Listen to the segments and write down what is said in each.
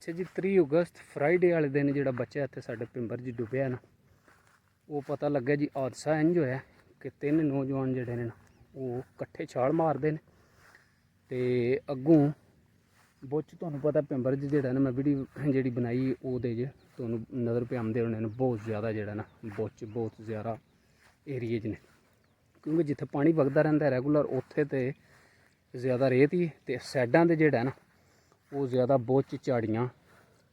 ਅੱਛਾ ਜੀ 30 ਅਗਸਤ ਫਰਾਈਡੇ ਵਾਲੇ ਦਿਨ ਜਿਹੜਾ ਬੱਚਾ ਇੱਥੇ ਸਾਡੇ ਪਿੰਬਰ ਜੀ ਡੁੱਬਿਆ ਨਾ, ਉਹ ਪਤਾ ਲੱਗਿਆ ਜੀ ਹਾਦਸਾ ਇੰਝ ਹੋਇਆ ਕਿ ਤਿੰਨ ਨੌਜਵਾਨ ਜਿਹੜੇ ਨੇ ਨਾ ਉਹ ਇਕੱਠੇ ਛਾਲ ਮਾਰਦੇ ਨੇ ਤੇ ਅੱਗੋਂ ਬੁੱਚ ਤੁਹਾਨੂੰ ਪਤਾ ਪਿੰਬਰ ਜੀ ਜਿਹੜਾ ਨਾ ਮੈਂ ਵੀਡੀਓ ਜਿਹੜੀ ਬਣਾਈ ਉਹਦੇ 'ਚ ਤੁਹਾਨੂੰ ਨਜ਼ਰ ਪੇ ਆਉਂਦੇ ਹੋਣੇ ਨੇ ਬਹੁਤ ਜ਼ਿਆਦਾ ਜਿਹੜਾ ਨਾ ਬੁੱਚ ਬਹੁਤ ਜ਼ਿਆਦਾ ਏਰੀਏ 'ਚ ਨੇ, ਕਿਉਂਕਿ ਜਿੱਥੇ ਪਾਣੀ ਵਗਦਾ ਰਹਿੰਦਾ ਰੈਗੂਲਰ ਉੱਥੇ ਤੇ ਜ਼ਿਆਦਾ ਰੇਤ ਹੀ ਤੇ ਸਾਈਡਾਂ ਤੇ ਜਿਹੜਾ ਨਾ ਉਹ ਜ਼ਿਆਦਾ ਬੁੱਚ ਝਾੜੀਆਂ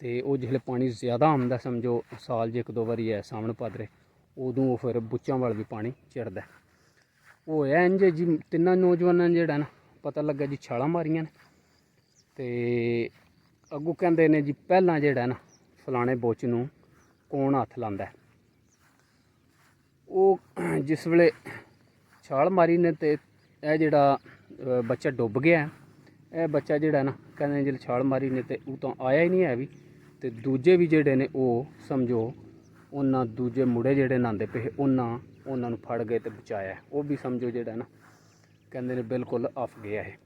ਤੇ ਉਹ ਜਿਹੜੇ ਪਾਣੀ ਜ਼ਿਆਦਾ ਆਉਂਦਾ ਸਮਝੋ ਸਾਲ 'ਚ ਇੱਕ ਦੋ ਵਾਰੀ ਹੈ ਸਾਵਣ ਭਾਦਰੇ ਉਦੋਂ ਉਹ ਫਿਰ ਬੁੱਚਾਂ ਵੱਲ ਵੀ ਪਾਣੀ ਚੜ੍ਹਦਾ। ਉਹ ਹੋਇਆ ਇੰਝ ਜੀ ਤਿੰਨਾਂ ਨੌਜਵਾਨਾਂ ਨੇ ਜਿਹੜਾ ਨਾ ਪਤਾ ਲੱਗਾ ਜੀ ਛਾਲਾਂ ਮਾਰੀਆਂ ਨੇ ਤੇ ਅੱਗੋਂ ਕਹਿੰਦੇ ਨੇ ਜੀ ਪਹਿਲਾਂ ਜਿਹੜਾ ਨਾ ਫਲਾਣੇ ਬੁੱਚ ਨੂੰ ਕੌਣ ਹੱਥ ਲਾਉਂਦਾ। ਉਹ ਜਿਸ ਵੇਲੇ ਛਾਲ ਮਾਰੀ ਨੇ ਤੇ ਇਹ ਜਿਹੜਾ ਬੱਚਾ ਡੁੱਬ ਗਿਆ, ਇਹ ਬੱਚਾ ਜਿਹੜਾ ਨਾ ਕਹਿੰਦੇ ਜਿਹੜੇ ਛਾਲ ਮਾਰੀ ਨੇ ਤੇ ਉਹ ਤਾਂ ਆਇਆ ਹੀ ਨਹੀਂ ਹੈ ਵੀ, ਤੇ ਦੂਜੇ ਵੀ ਜਿਹੜੇ ਨੇ ਉਹ ਸਮਝੋ ਉਹਨਾਂ ਦੂਜੇ ਮੁੰਡੇ ਜਿਹੜੇ ਨਹਾਉਂਦੇ ਪਏ ਉਹਨਾਂ ਨੂੰ ਫੜ ਗਏ ਤੇ ਬਚਾਇਆ। ਉਹ ਵੀ ਸਮਝੋ ਜਿਹੜਾ ਨਾ ਕਹਿੰਦੇ ਨੇ ਬਿਲਕੁਲ ਅਫ ਗਿਆ ਹੈ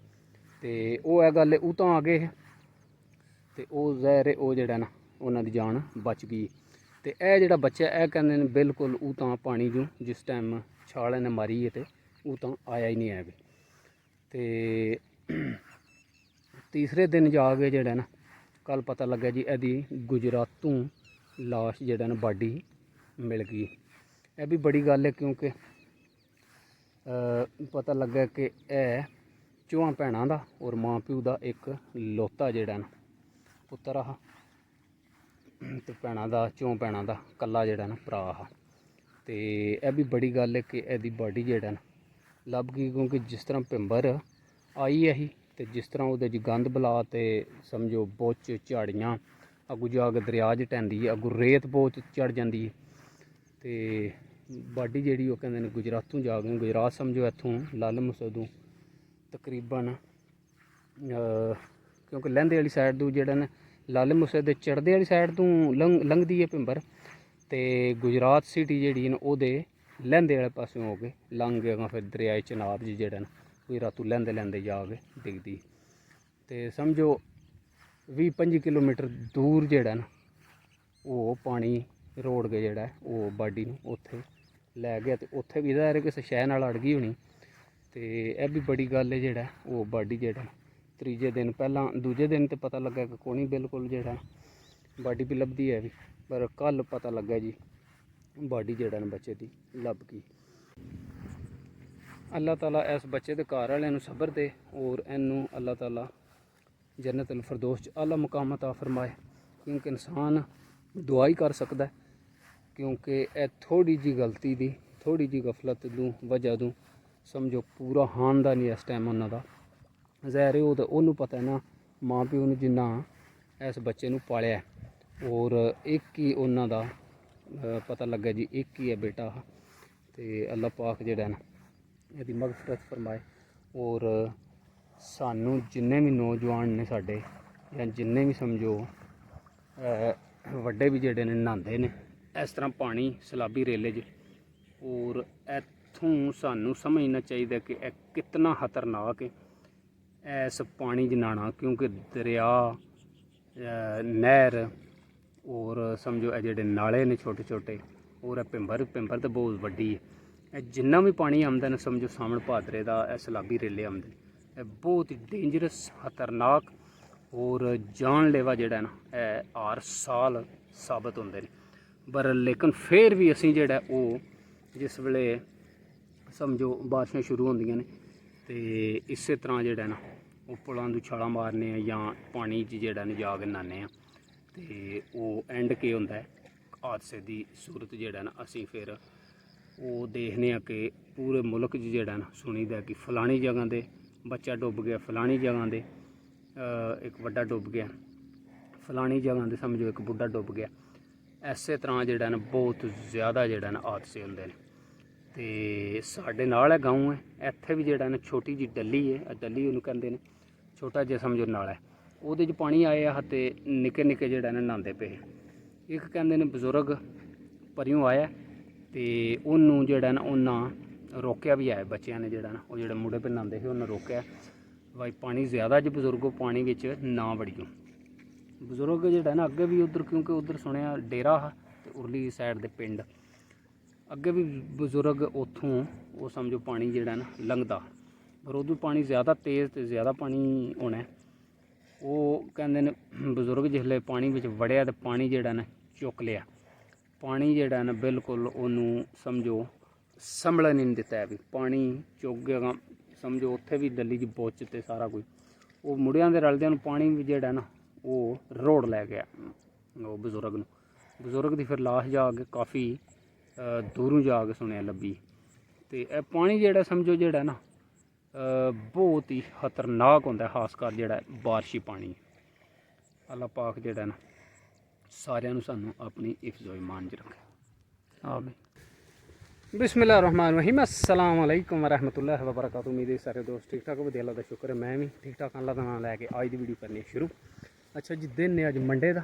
ਤੇ ਉਹ ਇਹ ਗੱਲ ਉਹ ਤਾਂ ਆ ਗਏ ਤੇ ਉਹ ਜ਼ਹਿਰ ਉਹ ਜਿਹੜਾ ਨਾ ਉਹਨਾਂ ਦੀ ਜਾਨ ਬਚ ਗਈ। ਤੇ ਇਹ ਜਿਹੜਾ ਬੱਚਾ ਇਹ ਕਹਿੰਦੇ ਨੇ ਬਿਲਕੁਲ ਉਹ ਤਾਂ ਪਾਣੀ ਨੂੰ ਜਿਸ ਟਾਈਮ ਛਾਲ ਇਹਨੇ ਮਾਰੀ ਹੈ ਤੇ ਉਹ ਤਾਂ ਆਇਆ ਹੀ ਨਹੀਂ ਹੈ ਵੀ। ਤੇ ਤੀਸਰੇ ਦਿਨ ਜਾ ਕੇ ਜਿਹੜਾ ਨਾ ਕੱਲ ਪਤਾ ਲੱਗਾ ਜੀ ਇਹਦੀ ਗੁਜਰਾਤੋਂ ਲਾਸ਼ ਜਿਹੜਾ ਨਾ ਬਾਡੀ ਮਿਲ ਗਈ। ਇਹ ਵੀ ਬੜੀ ਗੱਲ ਹੈ ਕਿਉਂਕਿ ਪਤਾ ਲੱਗਾ ਕਿ ਇਹ ਚੌਹਾਂ ਭੈਣਾਂ ਦਾ ਔਰ ਮਾਂ ਪਿਓ ਦਾ ਇੱਕ ਲੋਤਾ ਜਿਹੜਾ ਨਾ ਪੁੱਤਰ ਆ ਤੇ ਭੈਣਾਂ ਦਾ ਚੌਂ ਭੈਣਾਂ ਦਾ ਕੱਲਾ ਜਿਹੜਾ ਨਾ ਭਰਾ ਆ। ਤੇ ਇਹ ਵੀ ਬੜੀ ਗੱਲ ਹੈ ਕਿ ਇਹਦੀ ਬਾਡੀ ਜਿਹੜਾ ਨਾ ਲੱਭ ਗਈ, ਕਿਉਂਕਿ ਜਿਸ ਤਰ੍ਹਾਂ ਪਿੰਬਰ ਆਈ ਹੈ ਤੇ ਜਿਸ ਤਰ੍ਹਾਂ ਉਹਦੇ 'ਚ ਗੰਦ ਬਲਾ ਤੇ ਸਮਝੋ ਬੁੱਚ ਝਾੜੀਆਂ ਅੱਗੋਂ ਜਾ ਕੇ ਦਰਿਆ 'ਚ ਟੈਂਦੀ ਹੈ, ਅੱਗੋਂ ਰੇਤ ਬਹੁਤ ਚੜ ਜਾਂਦੀ ਹੈ ਤੇ ਬਾਡੀ ਜਿਹੜੀ ਉਹ ਕਹਿੰਦੇ ਨੇ ਗੁਜਰਾਤੋਂ ਜਾ ਗਈ। ਗੁਜਰਾਤ ਸਮਝੋ ਇੱਥੋਂ ਲਾਲ ਮੂਸੇ ਤੋਂ ਤਕਰੀਬਨ ਕਿਉਂਕਿ ਲਹਿੰਦੇ ਵਾਲੀ ਸਾਈਡ ਤੋਂ ਜਿਹੜਾ ਨਾ ਲਾਲ ਮੂਸੇ ਦੇ ਚੜ੍ਹਦੇ ਵਾਲੀ ਸਾਈਡ ਤੋਂ ਲੰਘਦੀ ਹੈ ਪਿੰਬਰ ਤੇ ਗੁਜਰਾਤ ਸਿਟੀ ਜਿਹੜੀ ਨਾ ਉਹਦੇ ਲਹਿੰਦੇ ਵਾਲੇ ਪਾਸਿਓਂ ਹੋ ਕੇ ਲੰਘ ਗਿਆ ਫਿਰ ਦਰਿਆਏ ਚਨਾਬ ਜੀ ਜਿਹੜਾ ਨਾ ਗੁਜਰਾਤੋਂ ਲੈਂਦੇ ਜਾ ਕੇ ਡਿੱਗਦੀ ਤੇ ਸਮਝੋ 20-25 ਕਿਲੋਮੀਟਰ ਦੂਰ ਜਿਹੜਾ ਨਾ ਉਹ ਪਾਣੀ ਰੋੜ ਕੇ ਜਿਹੜਾ ਉਹ ਬਾਡੀ ਨੂੰ ਉੱਥੇ ਲੈ ਗਿਆ ਤੇ ਉੱਥੇ ਵੀ ਇਹਦਾ ਕਿਸੇ ਸ਼ਹਿਰ ਨਾਲ ਅੜ ਗਈ ਹੋਣੀ। ਤੇ ਇਹ ਵੀ ਬੜੀ ਗੱਲ ਹੈ ਜਿਹੜਾ ਉਹ ਬਾਡੀ ਜਿਹੜਾ ਤੀਜੇ ਦਿਨ ਪਹਿਲਾਂ ਦੂਜੇ ਦਿਨ ਤੇ ਪਤਾ ਲੱਗਾ ਕਿ ਕੋਣੀ ਬਿਲਕੁਲ ਜਿਹੜਾ ਬਾਡੀ ਵੀ ਲੱਭਦੀ ਹੈ ਵੀ, ਪਰ ਕੱਲ ਪਤਾ ਲੱਗਾ ਜੀ ਬਾਡੀ ਜਿਹੜਾ ਨਾ ਬੱਚੇ ਦੀ ਲੱਭ ਗਈ। ਅੱਲਾਹ ਤਾਲਾ ਇਸ ਬੱਚੇ ਦੇ ਘਰ ਵਾਲਿਆਂ ਨੂੰ ਸਬਰ ਦੇ ਔਰ ਇਹਨੂੰ ਅੱਲਾਹ ਤਾਲਾ ਜन्नत अल फिरदौस च आला मुकाम अता फरमाए, क्योंकि इंसान दुआ ही कर सकता है। क्योंकि यह थोड़ी जी गलती दी थोड़ी जी गफलत दूँ वजह दूँ समझो पूरा खानदान ही इस टाइम उन्होंने ज़ाहिर है वो तो उन्होंने पता है ना माँ प्यो ने जिन्ना इस बच्चे नूं पालिया और एक ही उन्होंने पता लगा जी एक ही है बेटा तो अल्लाह पाक जिहड़ा ना इहदी मगफरत फरमाए। और सानू जिन्ने भी नौजवान ने साडे या जिन्ने भी समझो वड्डे भी जेडे ने नहांदे ने इस तरह पानी सैलाबी रेले च, और इत्थों सानू समझना चाहिए कि यह कितना खतरनाक है इस पानी च नहाना, क्योंकि दरिया नहर और समझो ये जेडे नाले ने छोटे छोटे और पिंबर तो बहुत वड्डी है। जिन्ना भी पानी आंदा ना समझो सावन भादरे का सैलाबी रेले आंदे बहुत ही डेंजरस खतरनाक और जानलेवा जिहड़ा ना हर साल साबित होंदे ने। पर लेकिन फिर भी असीं जिहड़ा वो जिस वेले समझो बारिशां शुरू होंदियां ने ते इस तरह जिहड़ा ना वो पुलां तों छालां मारने या पानी च जिहड़ा ना जा के नहाने ते ओह एंड के होंदा है हादसे दी सूरत जिहड़ा ना असीं फिर वो देखने कि पूरे मुल्क च जिहड़ा ना सुनीदा कि फलानी जगह ते बच्चा डुब गया, फलानी जगह दे एक वड्डा डुब गया, फलानी जगह दे समझो एक बुढ़ा डुब गया। इस तरह जिहड़ा ना बहुत ज़्यादा जिहड़ा ना हादसे होंदे ने। ते साडे नाल है गाँव है, इत्थे भी जिहड़ा ना छोटी जी डली है, डली उहनूं कहंदे ने, छोटा जिहा समझो नाला है, उहदे च पानी आया ते निक्के निक्के जिहड़ा ना नहांदे पे। एक कहंदे ने बजुर्ग परियों आया ते उहनूं जिहड़ा ना उन्हां रोकया भी है बच्चों ने जिहड़ा ना वो जिहड़े मुंडे पे नहांदे सी उन्हें रोकया भाई पानी ज़्यादा ज बजुर्गो पानी विच ना वड़ियो। ਬਜ਼ੁਰਗ ਜਿਹੜਾ ਨਾ ਅੱਗੇ ਵੀ ਉਧਰ, ਕਿਉਂਕਿ ਉਧਰ ਸੁਣਿਆ ਡੇਰਾ ਹਾ ਤੇ ਉਰਲੀ ਸਾਈਡ ਦੇ ਪਿੰਡ ਅੱਗੇ ਵੀ ਬਜ਼ੁਰਗ ਉੱਥੋਂ ਉਹ ਸਮਝੋ ਪਾਣੀ ਜਿਹੜਾ ਨਾ ਲੰਘਦਾ, ਪਰ ਉਦੋਂ ਪਾਣੀ ਜ਼ਿਆਦਾ ਤੇਜ਼ ਤੇ ਜ਼ਿਆਦਾ ਪਾਣੀ ਹੋਣਾ। ਉਹ ਕਹਿੰਦੇ ਨੇ ਬਜ਼ੁਰਗ ਜਿਸਲੇ ਪਾਣੀ ਵਿੱਚ ਵੜਿਆ ਤੇ ਪਾਣੀ ਜਿਹੜਾ ਨਾ ਚੁੱਕ ਲਿਆ, ਪਾਣੀ ਜਿਹੜਾ ਨਾ ਬਿਲਕੁਲ ਉਹਨੂੰ ਸਮਝੋ ਸੰਭਲਣ ਨਹੀਂ ਦਿੱਤਾ ਵੀ ਪਾਣੀ ਚੁੱਕ ਗਿਆ। ਸਮਝੋ ਉੱਥੇ ਵੀ ਡੱਲੀ 'ਚ ਬੁੱਚ ਤੇ ਸਾਰਾ ਕੁਝ, ਉਹ ਮੁੰਡਿਆਂ ਦੇ ਰਲਦਿਆਂ ਨੂੰ ਪਾਣੀ ਵੀ ਜਿਹੜਾ ਨਾ ਉਹ ਰੋੜ ਲੈ ਗਿਆ ਉਹ ਬਜ਼ੁਰਗ ਨੂੰ। ਬਜ਼ੁਰਗ ਦੀ ਫਿਰ ਲਾਸ਼ ਜਾ ਕੇ ਕਾਫੀ ਦੂਰੋਂ ਜਾ ਕੇ ਸੁਣਿਆ ਲੱਭੀ। ਤੇ ਇਹ ਪਾਣੀ ਜਿਹੜਾ ਸਮਝੋ ਜਿਹੜਾ ਨਾ ਬਹੁਤ ਹੀ ਖਤਰਨਾਕ ਹੁੰਦਾ, ਖਾਸ ਕਰ ਜਿਹੜਾ ਬਾਰਿਸ਼ੀ ਪਾਣੀ। ਅੱਲਾਹ ਪਾਕ ਜਿਹੜਾ ਨਾ ਸਾਰਿਆਂ ਨੂੰ ਸਾਨੂੰ ਆਪਣੀ ਹਿਫਜ਼ੋ ਈਮਾਨ 'ਚ ਰੱਖੇ। ਆਮੀਨ। बिस्मिल्लाहिर्रहमानिर्रहीम अस्सलाम वालेकुम वरहमतुल्लाहि वबरकातुहू। उम्मीद है सारे दोस्त ठीक ठाक हो। अल्लाह का शुक्र है मैं भी ठीक ठाक। अल्लाह का नाम लैके अज की वीडियो करनी शुरू। अच्छा जी, दिन है अज मंडे का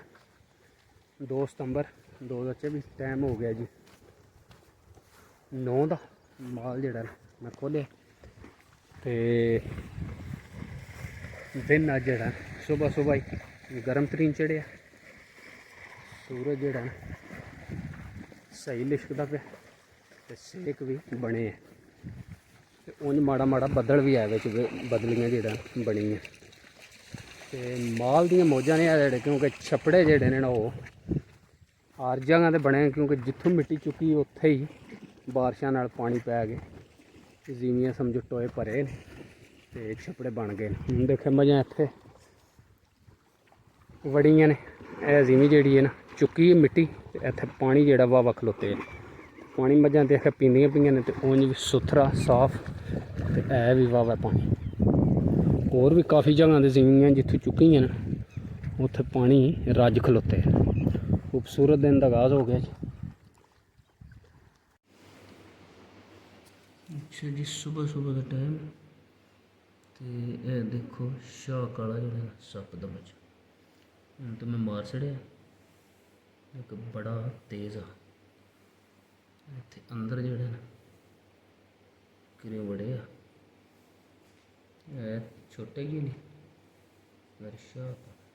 2 सितंबर 2024। टाइम हो गया जी 9 का। माल जड़ा मैं खोलिया तो दिन अज जड़ा सुबह सुबह ही गर्म तरीन चढ़िया। सूरज जड़ा सही लिशकदा पे ते सेक भी बने है। उंज माड़ा माड़ा बदल भी है, बदलियाँ जड़ा बनी है। तो माल दियाँ मौजां ने जेह्ड़े, क्योंकि छपड़े जेह्ड़े ने वो हर जगह ते बने, क्योंकि जित्थों मिट्टी चुकी उत्थे ही बारिशां नाल पानी पै गए, ज़मीयां समझो टोए भरे ते छपड़े बन गए। हुण देखो मज़ा इत्थे वड़ियां ने, यह ज़मीं जेह्ड़ी है ना चुकी मिट्टी, इत्थे पानी जेह्ड़ा वावा खलोते है। पानी मझां ते आखे पींदियां पियां ने, ते उंज भी सुथरा साफ ते है भी वावा पानी। होर भी काफ़ी जगह ते ज़मीयां जित्थों चुकियां न उत्थे पानी रज खलोते। खूबसूरत दिन का आगाज़ हो गया जी। अच्छा जी, सुबह सुबह का टाइम ते यह देखो शाह काला जो सप दा बच्चा हूँ तो मैं मार छड़िया, एक बड़ा तेज़ आ इत्थे अंदर जेह्ड़े न किरे बड़े आ, छोटे ही नहीं पर शाह